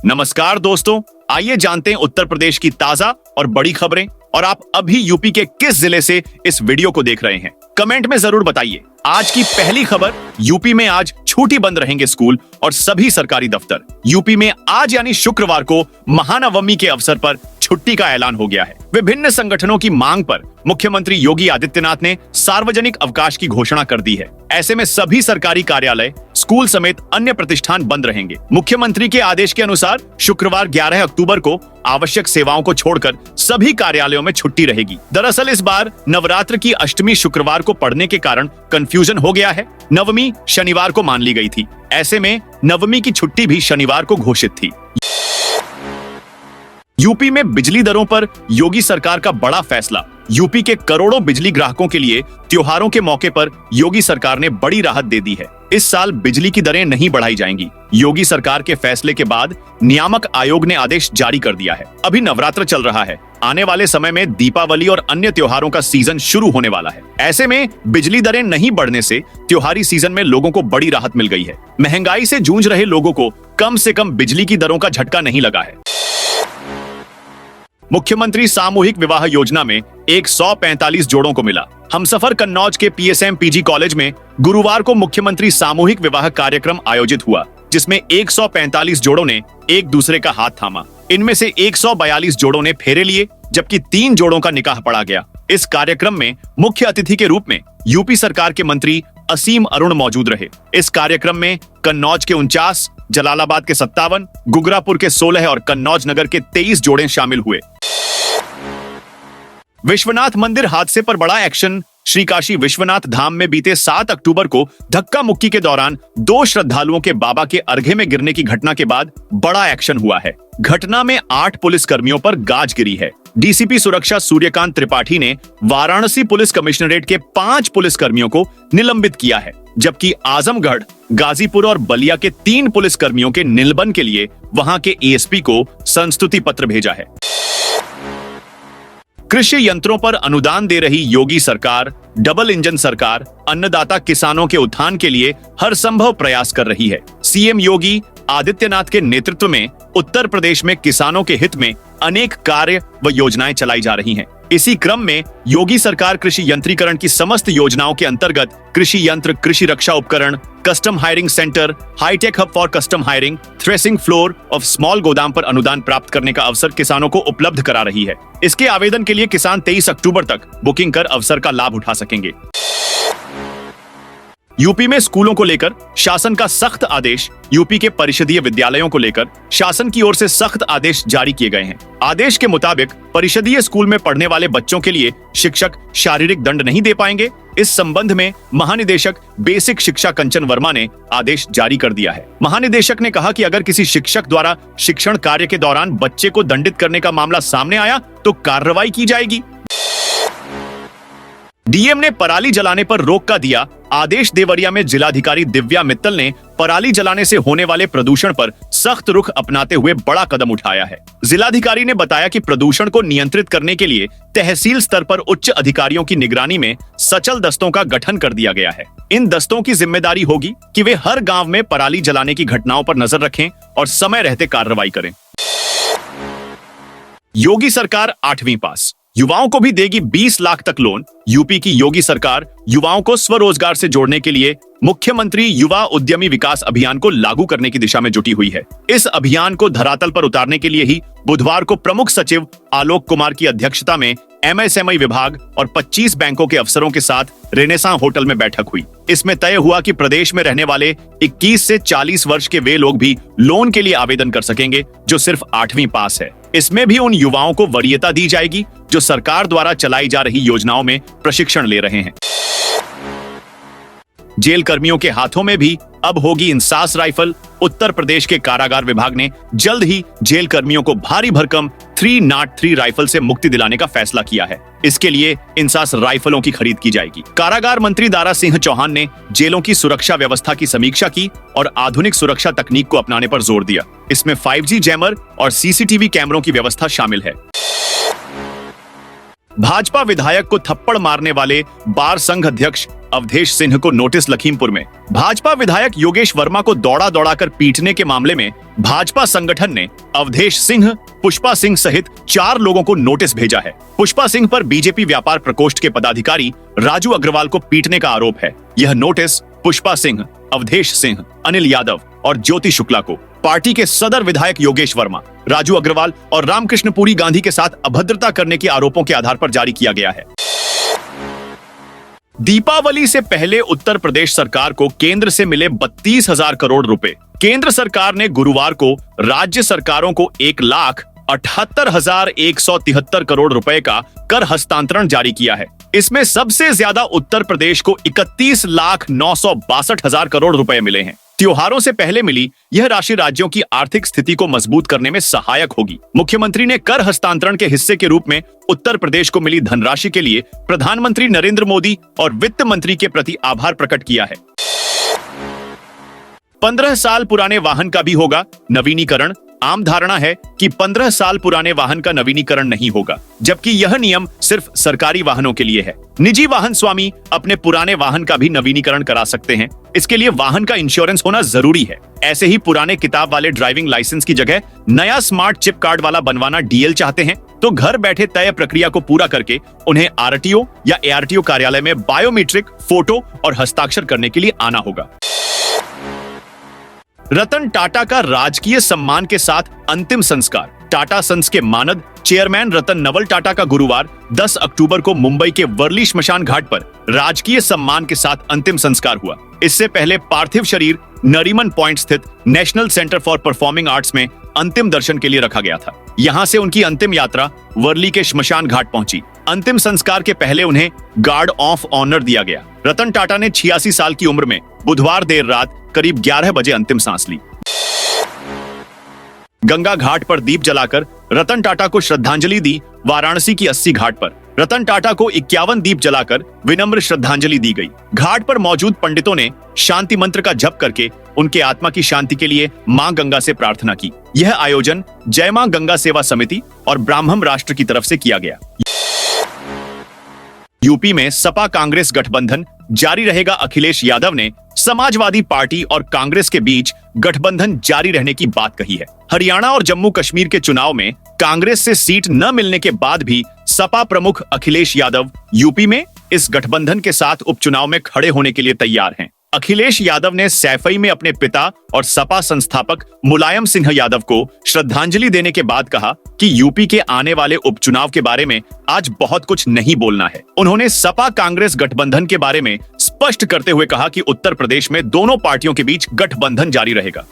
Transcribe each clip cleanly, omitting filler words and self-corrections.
नमस्कार दोस्तों, आइए जानते हैं उत्तर प्रदेश की ताजा और बड़ी खबरें। और आप अभी यूपी के किस जिले से इस वीडियो को देख रहे हैं, कमेंट में जरूर बताइए। आज की पहली खबर, यूपी में आज छुट्टी बंद रहेंगे स्कूल और सभी सरकारी दफ्तर। यूपी में आज यानी शुक्रवार को महानवमी के अवसर पर छुट्टी का ऐलान हो गया है। विभिन्न संगठनों की मांग पर मुख्यमंत्री योगी आदित्यनाथ ने सार्वजनिक अवकाश की घोषणा कर दी है। ऐसे में सभी सरकारी कार्यालय, स्कूल समेत अन्य प्रतिष्ठान बंद रहेंगे। मुख्यमंत्री के आदेश के अनुसार शुक्रवार 11 अक्टूबर को आवश्यक सेवाओं को छोड़कर सभी कार्यालयों में छुट्टी रहेगी। दरअसल इस बार नवरात्र की अष्टमी शुक्रवार को पड़ने के कारण कंफ्यूजन हो गया है। नवमी शनिवार को मान ली गई थी। ऐसे में नवमी की छुट्टी भी शनिवार को घोषित थी। यूपी में बिजली दरों पर योगी सरकार का बड़ा फैसला। यूपी के करोड़ों बिजली ग्राहकों के लिए त्योहारों के मौके पर योगी सरकार ने बड़ी राहत दे दी है। इस साल बिजली की दरें नहीं बढ़ाई जाएंगी। योगी सरकार के फैसले के बाद नियामक आयोग ने आदेश जारी कर दिया है। अभी नवरात्र चल रहा है। आने वाले समय में दीपावली और अन्य त्योहारों का सीजन शुरू होने वाला है। ऐसे में बिजली दरें नहीं बढ़ने से त्योहारी सीजन में लोगों को बड़ी राहत मिल गई है। महंगाई से जूझ रहे लोगों को कम से कम बिजली की दरों का झटका नहीं लगा है। मुख्यमंत्री सामूहिक विवाह योजना में 145 जोड़ों को मिला। हमसफर कन्नौज के पीएसएम पीजी कॉलेज में गुरुवार को मुख्यमंत्री सामूहिक विवाह कार्यक्रम आयोजित हुआ, जिसमें 145 जोड़ों ने एक दूसरे का हाथ थामा। इनमें से 142 जोड़ों ने फेरे लिए, जबकि 3 जोड़ों का निकाह पड़ा गया। इस कार्यक्रम में मुख्य अतिथि के रूप में यूपी सरकार के मंत्री असीम अरुण मौजूद रहे। इस कार्यक्रम में कन्नौज के 49, जलालाबाद के 57, गुगरापुर के 16 और कन्नौज नगर के 23 जोड़े शामिल हुए। विश्वनाथ मंदिर हादसे पर बड़ा एक्शन। श्री काशी विश्वनाथ धाम में बीते 7 अक्टूबर को धक्का मुक्की के दौरान 2 श्रद्धालुओं के बाबा के अर्घे में गिरने की घटना के बाद बड़ा एक्शन हुआ है। घटना में 8 पुलिस कर्मियों पर गाज गिरी है। डीसीपी सुरक्षा सूर्यकांत त्रिपाठी ने वाराणसी पुलिस कमिश्नरेट के 5 पुलिस कर्मियों को निलंबित किया है, जबकि आजमगढ़, गाजीपुर और बलिया के 3 पुलिस कर्मियों के निलंबन के लिए वहां के एएसपी को संस्तुति पत्र भेजा है। कृषि यंत्रों पर अनुदान दे रही योगी सरकार, डबल इंजन सरकार, अन्नदाता किसानों के उत्थान के लिए हर संभव प्रयास कर रही है। सीएम योगी आदित्यनाथ के नेतृत्व में उत्तर प्रदेश में किसानों के हित में अनेक कार्य व योजनाएं चलाई जा रही हैं। इसी क्रम में योगी सरकार कृषि यंत्रीकरण की समस्त योजनाओं के अंतर्गत कृषि यंत्र, कृषि रक्षा उपकरण, custom hiring centre, hi tech hub for custom hiring, threshing floor of small गोदाम पर अनुदान प्राप्त करने का अवसर किसानों को उपलब्ध करा रही है। इसके आवेदन के लिए किसान 23 अक्टूबर तक बुकिंग कर अवसर का लाभ उठा सकेंगे। यूपी में स्कूलों को लेकर शासन का सख्त आदेश। यूपी के परिषदीय विद्यालयों को लेकर शासन की ओर से सख्त आदेश जारी किए गए हैं। आदेश के मुताबिक परिषदीय स्कूल में पढ़ने वाले बच्चों के लिए शिक्षक शारीरिक दंड नहीं दे पाएंगे। इस संबंध में महानिदेशक बेसिक शिक्षा कंचन वर्मा ने आदेश जारी कर दिया है। महानिदेशक ने कहा कि अगर किसी शिक्षक द्वारा शिक्षण कार्य के दौरान बच्चे को दंडित करने का मामला सामने आया तो कार्रवाई की जाएगी। डीएम ने पराली जलाने पर रोक का दिया आदेश। देवरिया में जिलाधिकारी दिव्या मित्तल ने पराली जलाने से होने वाले प्रदूषण पर सख्त रुख अपनाते हुए बड़ा कदम उठाया है। जिलाधिकारी ने बताया कि प्रदूषण को नियंत्रित करने के लिए तहसील स्तर पर उच्च अधिकारियों की निगरानी में सचल दस्तों का गठन कर दिया गया है। इन दस्तों की जिम्मेदारी होगी कि वे हर गांव में पराली जलाने की घटनाओं पर नजर रखें और समय रहते कार्रवाई करें। योगी सरकार 8वीं पास, युवाओं को भी देगी 20 लाख तक लोन। यूपी की योगी सरकार युवाओं को स्वरोजगार से जोड़ने के लिए मुख्यमंत्री युवा उद्यमी विकास अभियान को लागू करने की दिशा में जुटी हुई है। इस अभियान को धरातल पर उतारने के लिए ही बुधवार को प्रमुख सचिव आलोक कुमार की अध्यक्षता में एमएसएमई विभाग और 25 बैंकों के अफसरों के साथ रेनेसां होटल में बैठक हुई। इसमें तय हुआ कि प्रदेश में रहने वाले 21 से 40 वर्ष के वे लोग भी लोन के लिए आवेदन कर सकेंगे जो सिर्फ 8वीं पास है। इसमें भी उन युवाओं को वरीयता दी जाएगी जो सरकार द्वारा चलाई जा रही योजनाओं में प्रशिक्षण ले रहे हैं। जेल कर्मियों के हाथों में भी अब होगी इंसास राइफल। उत्तर प्रदेश के कारागार विभाग ने जल्द ही जेल कर्मियों को भारी भरकम 303 राइफल से मुक्ति दिलाने का फैसला किया है। इसके लिए इंसास राइफलों की खरीद की जाएगी। कारागार मंत्री दारा सिंह चौहान ने जेलों की सुरक्षा व्यवस्था की समीक्षा की और आधुनिक सुरक्षा तकनीक को अपनाने पर जोर दिया। इसमें 5G जैमर और सीसीटीवी कैमरों की व्यवस्था शामिल है। भाजपा विधायक को थप्पड़ मारने वाले बार संघ अध्यक्ष अवधेश सिंह को नोटिस लखीमपुर में। भाजपा विधायक योगेश वर्मा को दौड़ा दौड़ाकर पीटने के मामले में भाजपा संगठन ने अवधेश सिंह, पुष्पा सिंह सहित 4 लोगों को नोटिस भेजा है। पुष्पा सिंह पर बीजेपी व्यापार प्रकोष्ठ के पदाधिकारी राजू अग्रवाल को पीटने का आरोप है। यह नोटिस पुष्पा सिंह, अवधेश सिंह, अनिल यादव और ज्योति शुक्ला को पार्टी के सदर विधायक योगेश वर्मा, राजू अग्रवाल और रामकृष्ण पुरी गांधी के साथ अभद्रता करने के आरोपों के आधार पर जारी किया गया है। दीपावली से पहले उत्तर प्रदेश सरकार को केंद्र से मिले 32,000 करोड़ रुपए। केंद्र सरकार ने गुरुवार को राज्य सरकारों को 1,78,173 करोड़ रुपए का कर हस्तांतरण जारी किया है। इसमें सबसे ज्यादा उत्तर प्रदेश को 31,962,000 करोड़ रुपए मिले हैं। त्योहारों से पहले मिली यह राशि राज्यों की आर्थिक स्थिति को मजबूत करने में सहायक होगी। मुख्यमंत्री ने कर हस्तांतरण के हिस्से के रूप में उत्तर प्रदेश को मिली धनराशि के लिए प्रधानमंत्री नरेंद्र मोदी और वित्त मंत्री के प्रति आभार प्रकट किया है। 15 साल पुराने वाहन का भी होगा नवीनीकरण। आम धारणा है कि 15 साल पुराने वाहन का नवीनीकरण नहीं होगा, जबकि यह नियम सिर्फ सरकारी वाहनों के लिए है। निजी वाहन स्वामी अपने पुराने वाहन का भी नवीनीकरण करा सकते हैं। इसके लिए वाहन का इंश्योरेंस होना जरूरी है। ऐसे ही पुराने किताब वाले ड्राइविंग लाइसेंस की जगह नया स्मार्ट चिप कार्ड वाला बनवाना डीएल चाहते हैं तो घर बैठे तय प्रक्रिया को पूरा करके उन्हें आरटीओ या एआरटीओ कार्यालय में बायोमेट्रिक, फोटो और हस्ताक्षर करने के लिए आना होगा। रतन टाटा का राजकीय सम्मान के साथ अंतिम संस्कार। टाटा सन्स के मानद चेयरमैन रतन नवल टाटा का गुरुवार 10 अक्टूबर को मुंबई के वर्ली श्मशान घाट पर राजकीय सम्मान के साथ अंतिम संस्कार हुआ। इससे पहले पार्थिव शरीर नरीमन पॉइंट स्थित national centre for performing arts में अंतिम दर्शन के लिए रखा गया था। यहां से उनकी अंतिम यात्रा वर्ली के श्मशान घाट पहुंची। अंतिम संस्कार के पहले उन्हें गार्ड ऑफ ऑनर दिया गया। रतन टाटा ने 86 साल की उम्र में बुधवार देर रात करीब 11 बजे अंतिम सांस ली। गंगा घाट पर दीप जलाकर रतन टाटा को श्रद्धांजलि दी। वाराणसी की 80 घाट पर रतन टाटा को 51 दीप जलाकर विनम्र श्रद्धांजलि दी गई। घाट पर मौजूद पंडितों ने शांति मंत्र का जप करके उनके आत्मा की शांति के लिए मां गंगा से प्रार्थना की। यह आयोजन जय मां गंगा सेवा समिति और ब्राह्मण राष्ट्र की तरफ से किया गया। यूपी में सपा कांग्रेस गठबंधन जारी रहेगा। अखिलेश यादव ने समाजवादी पार्टी और कांग्रेस के बीच गठबंधन जारी रहने की बात कही है। हरियाणा और जम्मू कश्मीर के चुनाव में कांग्रेस से सीट न मिलने के बाद भी सपा प्रमुख अखिलेश यादव यूपी में इस गठबंधन के साथ उपचुनाव में खड़े होने के लिए तैयार हैं। अखिलेश यादव ने सैफई में अपने पिता और सपा संस्थापक मुलायम सिंह यादव को श्रद्धांजलि देने के बाद कहा कि यूपी के आने वाले उपचुनाव के बारे में आज बहुत कुछ नहीं बोलना है। उन्होंने सपा कांग्रेस गठबंधन के बारे में स्पष्ट करते हुए कहा कि उत्तर प्रदेश में दोनों पार्टियों के बीच गठबंधन जारी रहेगा।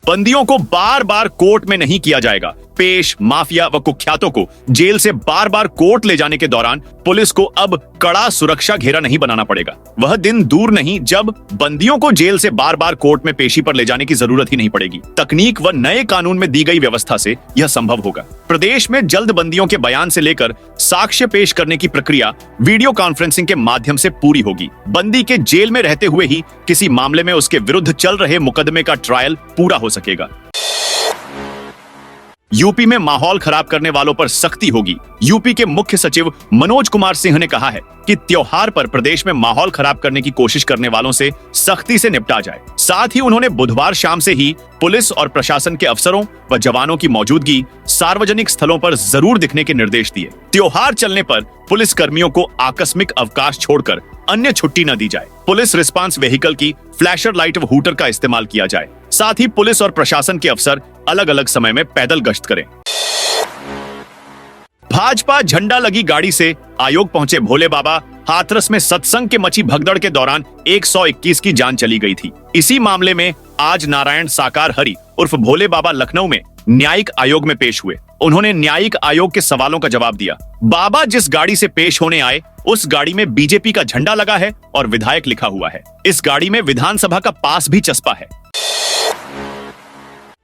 बंदियों को बार बार कोर्ट में नहीं किया जाएगा पेश। माफिया व कुख्यातों को जेल से बार बार कोर्ट ले जाने के दौरान पुलिस को अब कड़ा सुरक्षा घेरा नहीं बनाना पड़ेगा। वह दिन दूर नहीं जब बंदियों को जेल से बार बार कोर्ट में पेशी पर ले जाने की जरूरत ही नहीं पड़ेगी। तकनीक व नए कानून में दी गई व्यवस्था से यह संभव होगा। प्रदेश में जल्द बंदियों के बयान से लेकर साक्ष्य पेश करने की प्रक्रिया वीडियो कॉन्फ्रेंसिंग के माध्यम से पूरी होगी। बंदी के जेल में रहते हुए ही किसी मामले में उसके विरुद्ध चल रहे मुकदमे का ट्रायल पूरा हो सकेगा। यूपी में माहौल खराब करने वालों पर सख्ती होगी। यूपी के मुख्य सचिव मनोज कुमार सिंह ने कहा है कि त्योहार पर प्रदेश में माहौल खराब करने की कोशिश करने वालों से सख्ती से निपटा जाए। साथ ही उन्होंने बुधवार शाम से ही पुलिस और प्रशासन के अफसरों व जवानों की मौजूदगी सार्वजनिक स्थलों पर जरूर दिखने के निर्देश दिए। त्योहार चलने पर पुलिस कर्मियों को आकस्मिक अवकाश छोड़कर अन्य छुट्टी न दी जाए। पुलिस रिस्पांस व्हीकल की फ्लैशर लाइट व हूटर का इस्तेमाल किया जाए। साथ ही पुलिस और प्रशासन के अफसर अलग अलग समय में पैदल गश्त करें। भाजपा झंडा लगी गाड़ी से आयोग पहुंचे भोले बाबा। हाथरस में सत्संग के मची भगदड़ के दौरान 121 की जान चली गई थी। इसी मामले में आज नारायण साकार हरि उर्फ भोले बाबा लखनऊ में न्यायिक आयोग में पेश हुए। उन्होंने न्यायिक आयोग के सवालों का जवाब दिया। बाबा जिस गाड़ी से पेश होने आए उस गाड़ी में बीजेपी का झंडा लगा है और विधायक लिखा हुआ है। इस गाड़ी में विधानसभा का पास भी चस्पा है।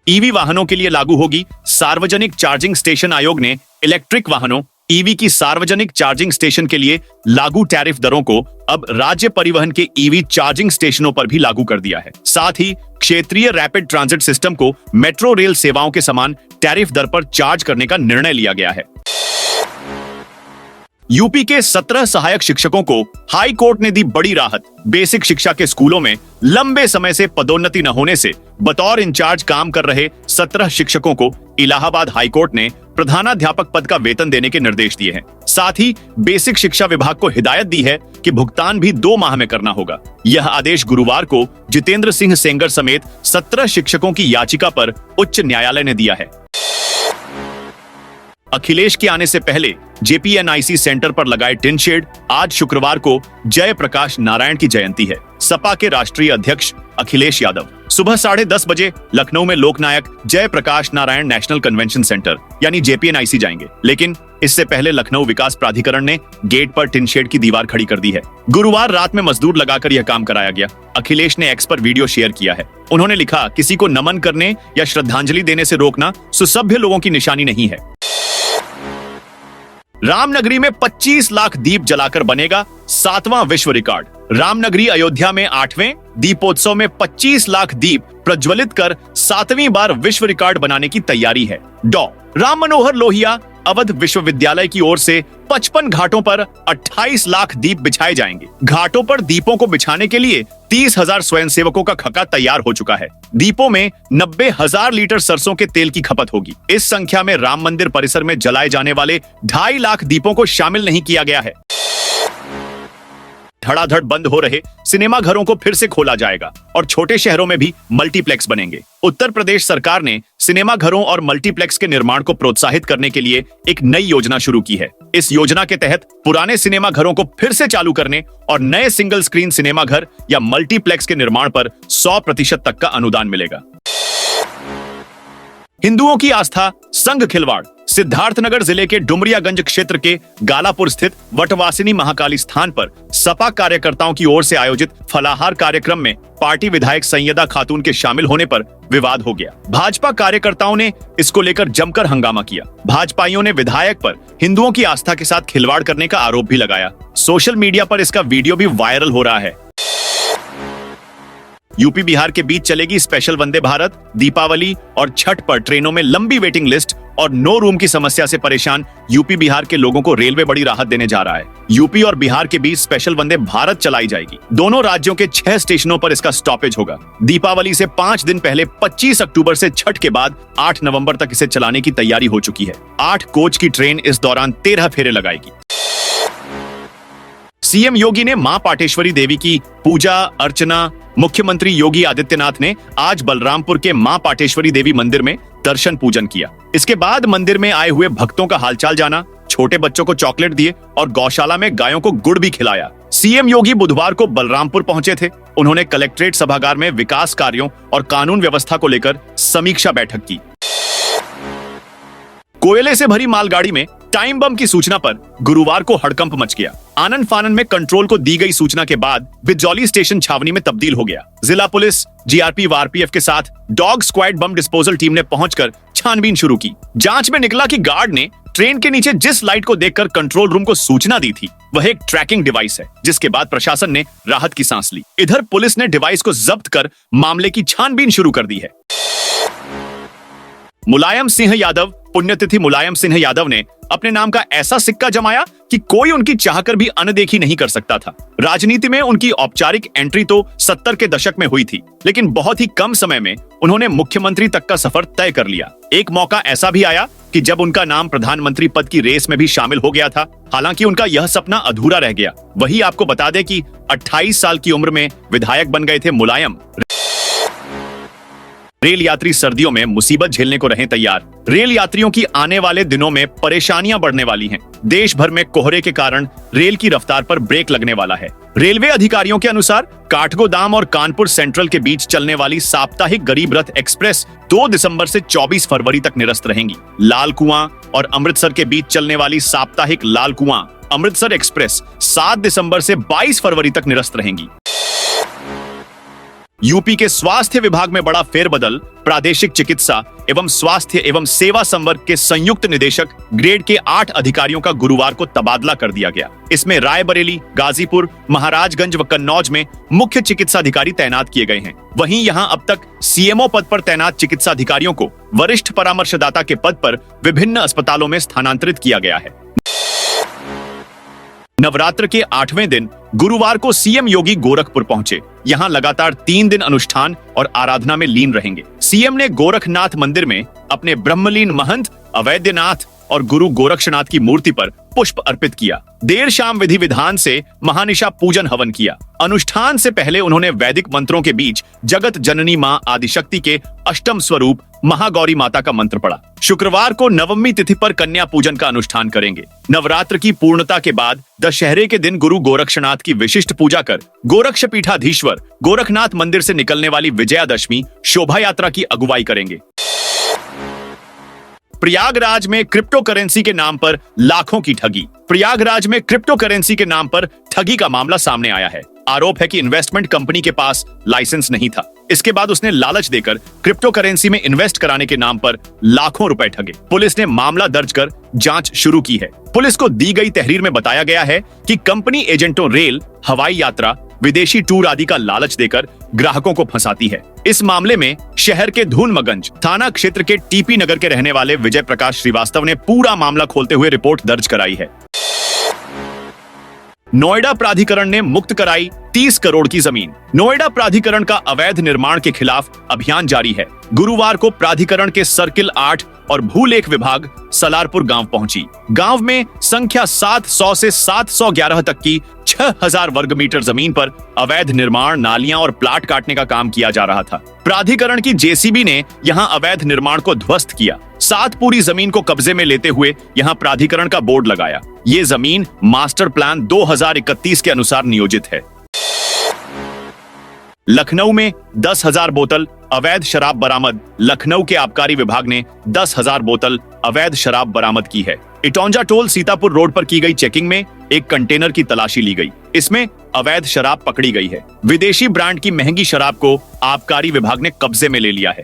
ईवी वाहनों के लिए लागू होगी सार्वजनिक चार्जिंग स्टेशन। आयोग ने इलेक्ट्रिक वाहनों ईवी की सार्वजनिक चार्जिंग स्टेशन के लिए लागू टैरिफ दरों को अब राज्य परिवहन के ईवी चार्जिंग स्टेशनों पर भी लागू कर दिया है। साथ ही क्षेत्रीय रैपिड ट्रांजिट सिस्टम को मेट्रो रेल सेवाओं के समान टैरिफ दर पर चार्ज करने का निर्णय लिया गया है। यूपी के 17 सहायक शिक्षकों को हाई कोर्ट ने दी बड़ी राहत। बेसिक शिक्षा के स्कूलों में लंबे समय से पदोन्नति न होने से बतौर इंचार्ज काम कर रहे 17 शिक्षकों को इलाहाबाद हाई कोर्ट ने प्रधानाध्यापक पद का वेतन देने के निर्देश दिए हैं। साथ ही बेसिक शिक्षा विभाग को हिदायत दी है कि भुगतान भी 2 माह में करना होगा। यह आदेश गुरुवार को जितेंद्र सिंह सेंगर समेत 17 शिक्षकों की याचिका पर उच्च न्यायालय ने दिया है। अखिलेश के आने से पहले जेपीएनआईसी सेंटर पर लगाए टिन शेड। आज शुक्रवार को जयप्रकाश नारायण की जयंती है। सपा के राष्ट्रीय अध्यक्ष अखिलेश यादव सुबह 10:30 बजे लखनऊ में Loknayak Jayaprakash Narayan national convention centre यानी जेपीएनआईसी जाएंगे, लेकिन इससे पहले लखनऊ विकास प्राधिकरण ने गेट पर टिन शेड की दीवार खड़ी कर दी है। गुरुवार रात में मजदूर लगाकर यह काम कराया गया। अखिलेश ने एक्स पर वीडियो शेयर किया है। उन्होंने लिखा, किसी को नमन करने या श्रद्धांजलि देने से रोकना सुसभ्य लोगों की निशानी नहीं है। रामनगरी में 25 लाख दीप जलाकर बनेगा 7वां विश्व रिकॉर्ड। रामनगरी अयोध्या में 8वें दीपोत्सव में 25 लाख दीप प्रज्वलित कर 7वीं बार विश्व रिकॉर्ड बनाने की तैयारी है। डॉ राम मनोहर लोहिया अवध विश्वविद्यालय की ओर से 55 घाटों पर 28 लाख दीप बिछाए जाएंगे। घाटों पर दीपों को बिछाने के लिए 30,000 स्वयंसेवकों का खका तैयार हो चुका है। दीपों में 90,000 लीटर सरसों के तेल की खपत होगी। इस संख्या में राम मंदिर परिसर में जलाए जाने वाले 2.5 लाख दीपों को शामिल नहीं किया गया है। धड़ाधड़ बंद हो रहे सिनेमा घरों को फिर से खोला जाएगा और छोटे शहरों में भी मल्टीप्लेक्स बनेंगे। उत्तर प्रदेश सरकार ने सिनेमा घरों और मल्टीप्लेक्स के निर्माण को प्रोत्साहित करने के लिए एक नई योजना शुरू की है। इस योजना के तहत पुराने सिनेमा घरों को फिर से चालू करने और नए सिंगल स्क्रीन सिनेमा घर या मल्टीप्लेक्स के निर्माण पर 100% तक का अनुदान मिलेगा। हिंदुओं की आस्था संग खिलवाड़। सिद्धार्थनगर जिले के डुमरियागंज क्षेत्र के गालापुर स्थित वटवासिनी महाकाली स्थान पर सपा कार्यकर्ताओं की ओर से आयोजित फलाहार कार्यक्रम में पार्टी विधायक सैयदा खातून के शामिल होने पर विवाद हो गया। भाजपा कार्यकर्ताओं ने इसको लेकर जमकर हंगामा किया। भाजपाइयों ने विधायक पर हिंदुओं की आस्था के साथ खिलवाड़ करने का आरोप भी लगाया। सोशल मीडिया पर इसका वीडियो भी वायरल हो रहा है। यूपी बिहार के बीच चलेगी स्पेशल वंदे भारत। दीपावली और छठ पर ट्रेनों में लंबी वेटिंग लिस्ट और नो रूम की समस्या से परेशान यूपी बिहार के लोगों को रेलवे बड़ी राहत देने जा रहा है। यूपी और बिहार के बीच स्पेशल वंदे भारत चलाई जाएगी। दोनों राज्यों के 6 स्टेशनों पर इसका स्टॉपेज होगा। दीपावली से 5 दिन पहले 25 अक्टूबर से छठ के बाद 8 नवंबर तक इसे चलाने की तैयारी हो चुकी है। 8 कोच की ट्रेन इस दौरान 13 फेरे लगाएगी। सीएम योगी ने मां पाटेश्वरी देवी की पूजा अर्चना। मुख्यमंत्री योगी आदित्यनाथ ने आज बलरामपुर के मां पाटेश्वरी देवी मंदिर में दर्शन पूजन किया। इसके बाद मंदिर में आए हुए भक्तों का हालचाल जाना, छोटे बच्चों को चॉकलेट दिए और गौशाला में गायों को गुड़ भी खिलाया। सीएम योगी बुधवार को बलरामपुर पहुंचे थे। उन्होंने कलेक्ट्रेट सभागार में विकास कार्यों और कानून व्यवस्था को लेकर समीक्षा बैठक की। कोयले से भरी मालगाड़ी में टाइम बम की सूचना पर गुरुवार को हड़कंप मच गया। आनन फानन में कंट्रोल को दी गई सूचना के बाद बिजौली स्टेशन छावनी में तब्दील हो गया। जिला पुलिस, जीआरपी व आरपीएफ के साथ dog squad bomb disposal team ने पहुंचकर छानबीन शुरू की। जांच में निकला कि गार्ड ने ट्रेन के नीचे जिस लाइट को देखकर कंट्रोल रूम को सूचना दी थी वह एक ट्रैकिंग डिवाइस है, जिसके बाद प्रशासन ने राहत की सांस ली। इधर पुलिस ने डिवाइस को जब्त कर मामले की छानबीन शुरू कर दी है। मुलायम सिंह यादव। पुण्यतिथि मुलायम सिंह यादव ने अपने नाम का ऐसा सिक्का जमाया कि कोई उनकी चाहकर भी अनदेखी नहीं कर सकता था। राजनीति में उनकी औपचारिक एंट्री तो 70 के दशक में हुई थी, लेकिन बहुत ही कम समय में उन्होंने मुख्यमंत्री तक का सफर तय कर लिया। एक मौका ऐसा भी आया कि जब उनका नाम प्रधानमंत्री पद की रेस में भी शामिल हो गया था। हालांकि उनका यह सपना अधूरा रह गया। वही आपको बता दें कि 28 साल की उम्र में विधायक बन गए थे मुलायम। रेल यात्री सर्दियों में मुसीबत झेलने को रहें तैयार। रेल यात्रियों की आने वाले दिनों में परेशानियां बढ़ने वाली हैं। देश भर में कोहरे के कारण रेल की रफ्तार पर ब्रेक लगने वाला है। रेलवे अधिकारियों के अनुसार काठगोदाम और कानपुर सेंट्रल के बीच चलने वाली साप्ताहिक गरीब रथ एक्सप्रेस 2 दिसंबर से 24 फरवरी तक निरस्त रहेंगी। लाल कुआं और अमृतसर के बीच चलने वाली साप्ताहिक लाल कुआं अमृतसर एक्सप्रेस 7 दिसंबर से 22 फरवरी तक निरस्त रहेंगी। यूपी के स्वास्थ्य विभाग में बड़ा फेरबदल। प्रादेशिक चिकित्सा एवं स्वास्थ्य एवं सेवा संवर्ग के संयुक्त निदेशक ग्रेड के 8 अधिकारियों का गुरुवार को तबादला कर दिया गया। इसमें रायबरेली, गाजीपुर, महाराजगंज व कन्नौज में मुख्य चिकित्सा अधिकारी तैनात किए गए हैं। वहीं यहां अब तक सीएमओ पद पर तैनात चिकित्सा अधिकारियों को वरिष्ठ परामर्शदाता के पद पर विभिन्न अस्पतालों में स्थानांतरित किया गया है। नवरात्र के 8वें दिन गुरुवार को सीएम योगी गोरखपुर पहुंचे। यहां लगातार 3 दिन अनुष्ठान और आराधना में लीन रहेंगे। सीएम ने गोरखनाथ मंदिर में अपने ब्रह्मलीन महंत अवैधनाथ और गुरु गोरक्षनाथ की मूर्ति पर पुष्प अर्पित किया। देर शाम विधि विधान से महानिशा पूजन हवन किया। अनुष्ठान से पहले उन्होंने वैदिक मंत्रों के बीच जगत जननी मां आदिशक्ति के अष्टम स्वरूप महागौरी माता का मंत्र पढ़ा। शुक्रवार को नवमी तिथि पर कन्या पूजन का अनुष्ठान करेंगे। नवरात्र की पूर्णता के बाद दशहरे के दिन गुरु गोरक्षनाथ की विशिष्ट पूजा कर गोरक्ष पीठाधीश्वर गोरखनाथ मंदिर से निकलने वाली विजयादशमी शोभा यात्रा की अगुवाई करेंगे। प्रयागराज में क्रिप्टो करेंसी के नाम पर लाखों की ठगी। प्रयागराज में क्रिप्टो करेंसी के नाम पर ठगी का मामला सामने आया है। आरोप है कि इन्वेस्टमेंट कंपनी के पास लाइसेंस नहीं था। इसके बाद उसने लालच देकर क्रिप्टो करेंसी में इन्वेस्ट कराने के नाम पर लाखों रुपए ठगे। पुलिस ने मामला दर्ज कर जांच शुरू की है। पुलिस को दी गई तहरीर में बताया गया है कि कंपनी एजेंटों रेल, हवाई यात्रा, विदेशी टूर आदि का लालच देकर ग्राहकों को फंसाती है। इस मामले में शहर के धूनमगंज थाना क्षेत्र के टीपी नगर के रहने वाले विजय प्रकाश श्रीवास्तव ने पूरा मामला खोलते हुए रिपोर्ट दर्ज कराई है। नोएडा प्राधिकरण ने मुक्त कराई 30 करोड़ की जमीन। नोएडा प्राधिकरण का अवैध निर्माण के खिलाफ अभियान जारी है। गुरुवार को प्राधिकरण के सर्किल 8 और भूलेख विभाग सलारपुर गांव पहुंची। गांव में संख्या 700 से 711 तक की 6000 वर्ग मीटर जमीन पर अवैध निर्माण, नालियां और प्लाट काटने का काम किया जा रहा था। प्राधिकरण की जेसीबी ने यहां अवैध निर्माण को ध्वस्त किया। साथ पूरी जमीन को कब्जे में लेते हुए यहां प्राधिकरण का बोर्ड लगाया। ये जमीन मास्टर प्लान 2031 के अनुसार नियोजित है। लखनऊ में 10,000 बोतल अवैध शराब बरामद। लखनऊ के आबकारी विभाग ने 10,000 बोतल अवैध शराब बरामद की है। इटौंजा टोल सीतापुर रोड पर की गई चेकिंग में एक कंटेनर की तलाशी ली गई। इसमें अवैध शराब पकड़ी गई है। विदेशी ब्रांड की महंगी शराब को आबकारी विभाग ने कब्जे में ले लिया है।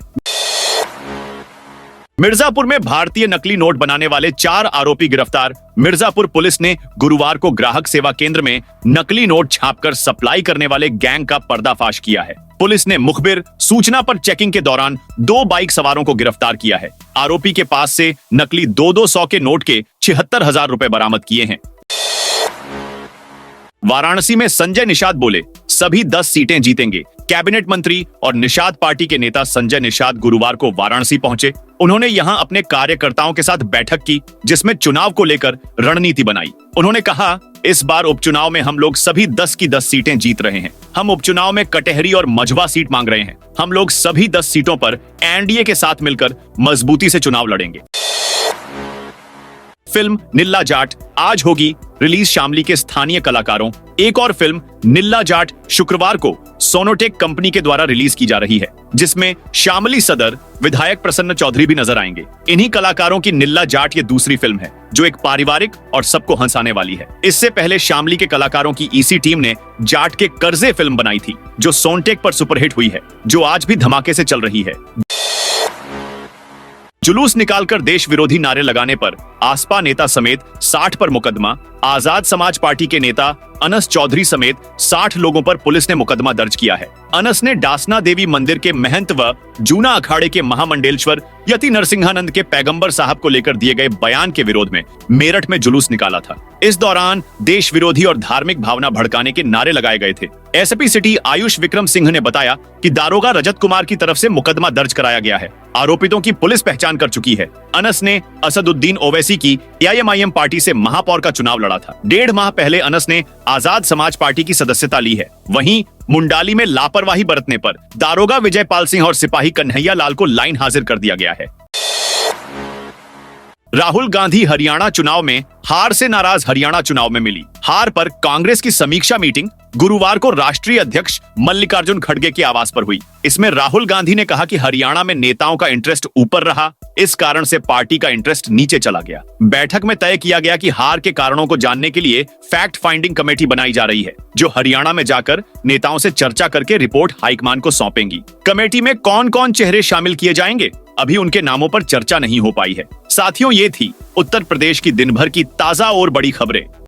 मिर्जापुर में भारतीय नकली नोट बनाने वाले 4 आरोपी गिरफ्तार। मिर्जापुर पुलिस ने गुरुवार को ग्राहक सेवा केंद्र में नकली नोट छापकर सप्लाई करने वाले गैंग का पर्दाफाश किया है। पुलिस ने मुखबिर सूचना पर चेकिंग के दौरान 2 बाइक सवारों को गिरफ्तार किया है। आरोपी के पास से नकली 200 के नोट के 76,000 रुपए बरामद किए हैं। वाराणसी में संजय निषाद बोले, सभी 10 सीटें जीतेंगे। कैबिनेट मंत्री और निषाद पार्टी के नेता संजय निषाद गुरुवार को वाराणसी पहुंचे। उन्होंने यहां अपने कार्यकर्ताओं के साथ बैठक की, जिसमें चुनाव को लेकर रणनीति बनाई। उन्होंने कहा, इस बार उपचुनाव में हम लोग सभी 10 की 10 सीटें जीत रहे हैं। हम उपचुनाव में कटहरी और मझवा सीट मांग रहे हैं। हम लोग सभी 10 सीटों पर एनडीए के साथ मिलकर मजबूती से चुनाव लड़ेंगे। फिल्म निल्ला जाट आज होगी रिलीज शामली के स्थानीय कलाकारों। एक और फिल्म निल्ला जाट शुक्रवार को सोनोटेक कंपनी के द्वारा रिलीज की जा रही है, जिसमें शामली सदर विधायक प्रसन्न चौधरी भी नजर आएंगे। इन्हीं कलाकारों की निल्ला जाट ये दूसरी फिल्म है, जो एक पारिवारिक और सबको हंसाने वाली है। इससे पहले शामली के कलाकारों की ईसी टीम ने जाट के कर्जे फिल्म बनाई थी, जो सोनटेक पर सुपरहिट हुई है, जो आज भी धमाके से चल रही है। जुलूस निकालकर देश विरोधी नारे लगाने पर आसपा नेता समेत 60 पर मुकदमा। आजाद समाज पार्टी के नेता अनस चौधरी समेत 60 लोगों पर पुलिस ने मुकदमा दर्ज किया है। अनस ने डासना देवी मंदिर के महंत व जूना अखाड़े के महामंडेलश्वर यति नरसिंहानंद के पैगंबर साहब को लेकर दिए गए बयान के विरोध में मेरठ में जुलूस निकाला था। इस दौरान देश विरोधी और धार्मिक भावना भड़काने के नारे लगाए गए थे। एसपी सिटी आयुष विक्रम सिंह ने बताया कि दारोगा रजत कुमार की तरफ से मुकदमा दर्ज कराया गया है। आरोपितों की पुलिस पहचान कर चुकी है। अनस ने असदुद्दीन ओवैसी की एआईएमआईएम पार्टी से महापौर का चुनाव लड़ा था। 1.5 माह पहले अनस ने आजाद समाज पार्टी की सदस्यता ली है। वहीं मुंडाली में लापरवाही बरतने पर दारोगा विजयपाल सिंह और सिपाही कन्हैया लाल को लाइन हाजिर कर दिया गया है। राहुल गांधी हरियाणा चुनाव में हार से नाराज हरियाणा चुनाव में मिली हार पर कांग्रेस की समीक्षा मीटिंग गुरुवार को राष्ट्रीय अध्यक्ष मल्लिकार्जुन खड़गे के आवास पर हुई। इसमें राहुल गांधी ने कहा कि हरियाणा में नेताओं का इंटरेस्ट ऊपर रहा, इस कारण से पार्टी का इंटरेस्ट नीचे चला गया। बैठक में तय किया गया कि हार के कारणों को जानने के लिए फैक्ट फाइंडिंग कमेटी बनाई जा रही है, जो हरियाणा में जाकर नेताओं से चर्चा करके रिपोर्ट हाईकमान को सौंपेंगी। कमेटी में कौन कौन चेहरे शामिल किए जाएंगे, अभी उनके नामों पर चर्चा नहीं हो पाई है। साथियों, ये थी उत्तर प्रदेश की दिन भर की ताजा और बड़ी खबरें।